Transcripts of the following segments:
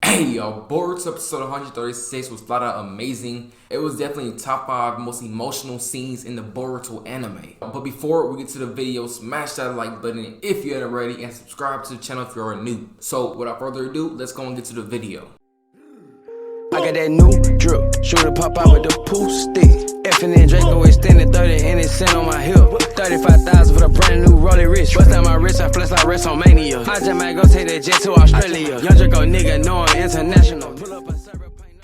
Hey yo, Boruto episode 136 was flat out amazing. It was definitely top 5 most emotional scenes in the Boruto anime. But before we get to the video, smash that like button if you haven't already and subscribe to the channel if you're new. So without further ado, let's go and get to the video. I got that new drip, shooter pop out with the pool stick. Effing and Draco extended 30 and it's sent on my hip. 35,000 for the brand new Rollie wrist. Bust out my wrist, I flex like WrestleMania. I just might go take that jet to Australia. Young Draco nigga, know I'm international. Pull up a server paint.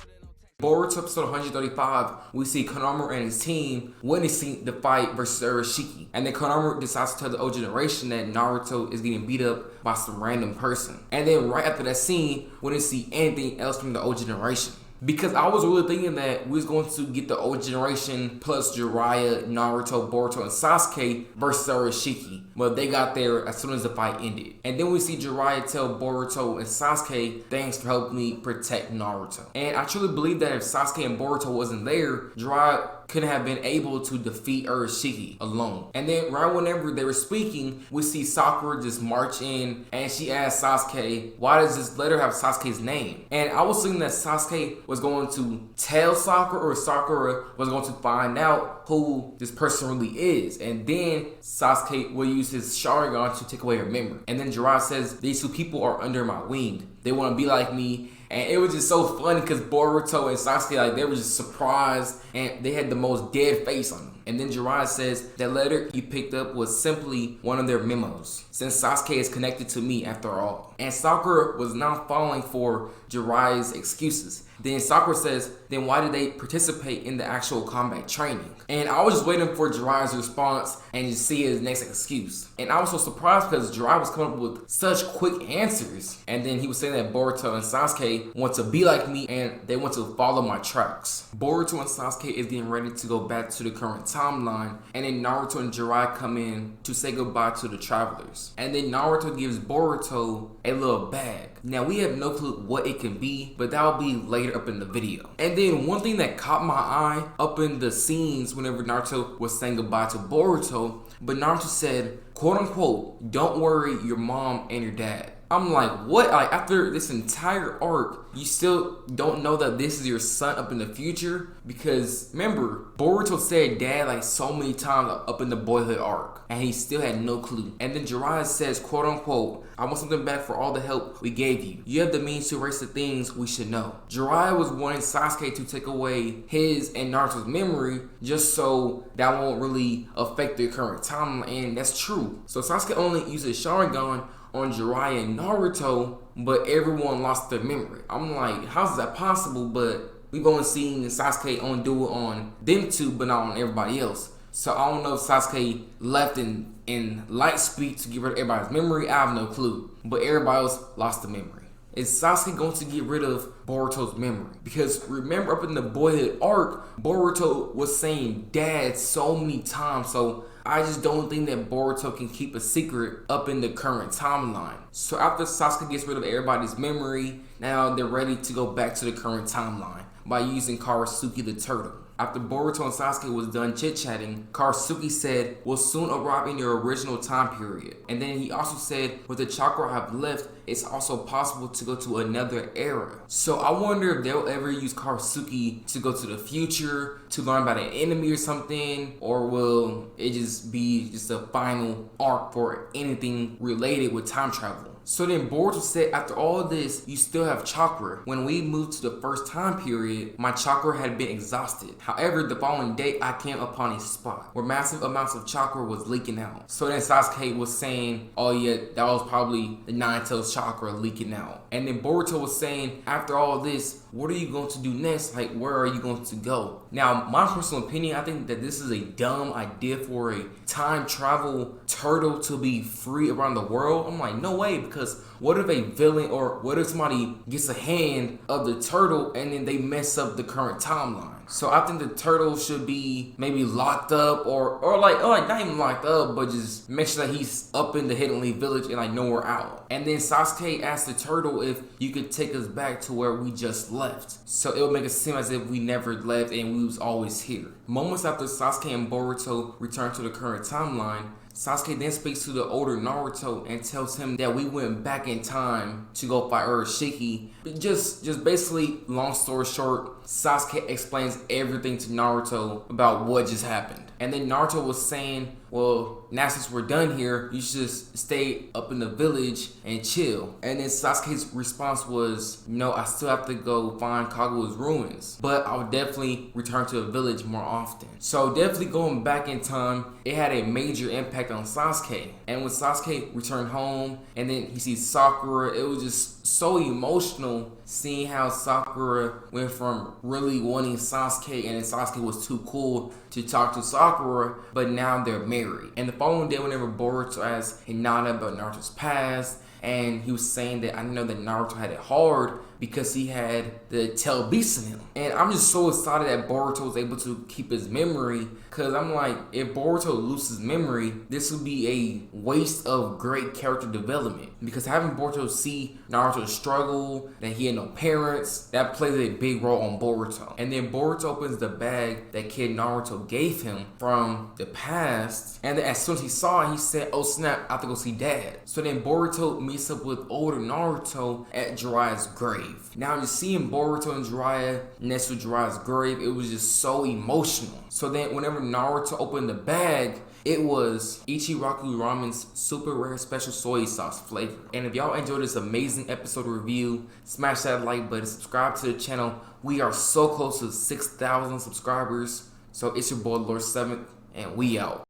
Boruto episode 135, we see Konohamaru and his team witnessing the fight versus Urashiki. And then Konohamaru decides to tell the old generation that Naruto is getting beat up by some random person. And then right after that scene, we didn't see anything else from the old generation. Because I was really thinking that we was going to get the old generation plus Jiraiya, Naruto, Boruto, and Sasuke versus Urashiki. But they got there as soon as the fight ended. And then we see Jiraiya tell Boruto and Sasuke, thanks for helping me protect Naruto. And I truly believe that if Sasuke and Boruto wasn't there, Jiraiya couldn't have been able to defeat Urashiki alone. And then right whenever they were speaking, we see Sakura just march in and she asked Sasuke, why does this letter have Sasuke's name? And I was thinking that Sasuke was going to tell Sakura or Sakura was going to find out who this person really is. And then Sasuke will use his Sharingan to take away her memory. And then Jiraiya says, these two people are under my wing. They want to be like me. And it was just so funny because Boruto and Sasuke, like, they were just surprised and they had the most dead face on them. And then Jiraiya says that letter he picked up was simply one of their memos, since Sasuke is connected to me after all. And Sakura was not falling for Jiraiya's excuses. Then Sakura says, then why did they participate in the actual combat training? And I was just waiting for Jiraiya's response and just see his next excuse. And I was so surprised because Jiraiya was coming up with such quick answers. And then he was saying that Boruto and Sasuke want to be like me and they want to follow my tracks. Boruto and Sasuke is getting ready to go back to the current timeline. And then Naruto and Jiraiya come in to say goodbye to the travelers. And then Naruto gives Boruto a little bag. Now we have no clue what it can be, but that'll be later up in the video. And then one thing that caught my eye up in the scenes whenever Naruto was saying goodbye to Boruto, but Naruto said, quote unquote, don't worry your mom and your dad. I'm like, what? Like, after this entire arc, you still don't know that this is your son up in the future? Because remember, Boruto said dad like so many times up in the boyhood arc, and he still had no clue. And then Jiraiya says, quote unquote, I want something back for all the help we gave you. You have the means to erase the things we should know. Jiraiya was wanting Sasuke to take away his and Naruto's memory just so that won't really affect their current timeline, and that's true. So Sasuke only uses Sharingan on Jiraiya and Naruto, but everyone lost their memory. I'm like, how's that possible? But we've only seen Sasuke only do it on them two, but not on everybody else. So I don't know if Sasuke left in light speed to get rid of everybody's memory. I have no clue. But everybody else lost the memory. Is Sasuke going to get rid of Boruto's memory? Because remember up in the boyhood arc, Boruto was saying dad so many times. So I just don't think that Boruto can keep a secret up in the current timeline. So after Sasuke gets rid of everybody's memory, now they're ready to go back to the current timeline by using Karasuke the turtle. After Boruto and Sasuke was done chit-chatting, Karasuke said, we'll soon arrive in your original time period. And then he also said, with the chakra I have left, it's also possible to go to another era. So I wonder if they'll ever use Karasuke to go to the future, to learn about an enemy or something, or will it just be just a final arc for anything related with time travel? So then Boruto said, after all of this, you still have chakra. When we moved to the first time period, my chakra had been exhausted. However, the following day, I came upon a spot where massive amounts of chakra was leaking out. So then Sasuke was saying, oh yeah, that was probably the Nine-Tails chakra leaking out. And then Boruto was saying, after all this, what are you going to do next? Like, where are you going to go? Now, my personal opinion, I think that this is a dumb idea for a time travel turtle to be free around the world. I'm like, no way, because what if a villain or what if somebody gets a hand of the turtle and then they mess up the current timeline? So I think the turtle should be maybe locked up or like not even locked up, but just make sure that he's up in the Hidden Village and like nowhere out. And then Sasuke asked the turtle if you could take us back to where we just left. So it would make it seem as if we never left and we was always here. Moments after Sasuke and Boruto returned to the current timeline, Sasuke then speaks to the older Naruto and tells him that we went back in time to go fight Urashiki. Just basically, long story short, Sasuke explains everything to Naruto about what just happened. And then Naruto was saying, well, now since we're done here, you should just stay up in the village and chill. And then Sasuke's response was, no, I still have to go find Kaguya's ruins, but I'll definitely return to the village more often. So definitely going back in time, it had a major impact on Sasuke. And when Sasuke returned home and then he sees Sakura, it was just so emotional seeing how Sakura went from really wanting Sasuke, and then Sasuke was too cool to talk to Sakura, but now they're married. And the following day, whenever Boruto asked Hinata about Naruto's past, and he was saying that I know that Naruto had it hard because he had the tail beast in him. And I'm just so excited that Boruto was able to keep his memory, because I'm like, if Boruto loses memory, this would be a waste of great character development. Because having Boruto see Naruto struggle, that he had no parents, that plays a big role on Boruto. And then Boruto opens the bag that kid Naruto gave him from the past, and then as soon as he saw it, he said, oh snap, I have to go see dad. So then Boruto meets up with older Naruto at Jiraiya's grave. Now just seeing Boruto and Jiraiya next to Jiraiya's grave, it was just so emotional. So then whenever Naruto opened the bag, it was Ichiraku Ramen's super rare special soy sauce flavor. And if y'all enjoyed this amazing episode review, smash that like button, subscribe to the channel. We are so close to 6,000 subscribers. So it's your boy Lord 7th, and we out.